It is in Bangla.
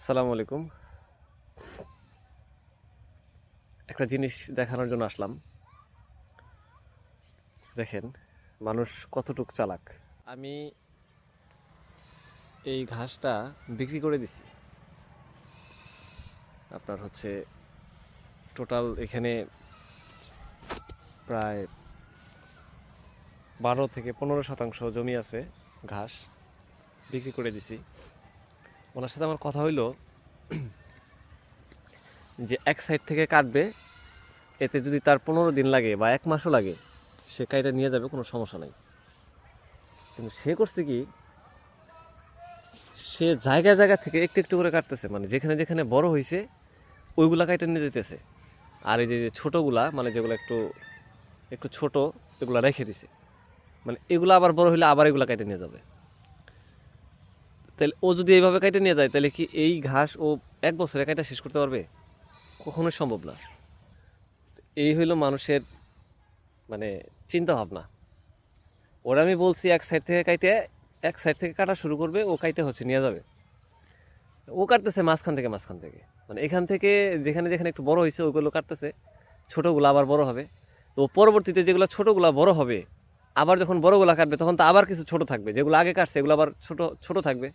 আসসালামু আলাইকুম। একটা জিনিস দেখানোর জন্য আসলাম। দেখেন মানুষ কতটুক চালাক। আমি এই ঘাসটা বিক্রি করে দিছি। আপনার হচ্ছে টোটাল এখানে প্রায় 12 থেকে 15% জমি আছে ঘাস বিক্রি করে দিছি। ওনার সাথে আমার কথা হইলো যে এক সাইড থেকে কাটবে, এতে যদি তার 15 দিন লাগে বা 1 মাসও লাগে সে কাইটা নিয়ে যাবে, কোনো সমস্যা নাই। কিন্তু সে করছে কি, সে জায়গা জায়গা থেকে একটু একটু করে কাটতেছে, মানে যেখানে যেখানে বড় হয়েছে ওইগুলা কাইটে নিয়ে যেতেছে। আর এই যে যে ছোটোগুলা, মানে যেগুলো একটু একটু ছোট, এগুলা রেখে দিছে। মানে এগুলো আবার বড় হলে আবার এগুলা কেটে নিয়ে যাবে। তাহলে ও যদি এইভাবে কেটে নিয়ে যায়, তাহলে কি এই ঘাস ও 1 বছরে কাটা শেষ করতে পারবে? কখনোই সম্ভব না। এই হইলো মানুষের মানে চিন্তা ভাবনা। ওরা আমি বলছি এক সাইড থেকে কাইটে, এক সাইড থেকে কাটা শুরু করবে, ও কাইটে হচ্ছে নিয়ে যাবে। ও কাটতেছে মাঝখান থেকে মাঝখান থেকে, মানে এখান থেকে যেখানে যেখানে একটু বড় হয়েছে ওইগুলো কাটতেছে, ছোটোগুলো আবার বড় হবে। তো পরবর্তীতে যেগুলো ছোটোগুলো বড় হবে, আবার যখন বড়গুলা কাটবে তখন তো আবার কিছু ছোট থাকবে, যেগুলো আগে কাটছে এগুলো আবার ছোট ছোট থাকবে।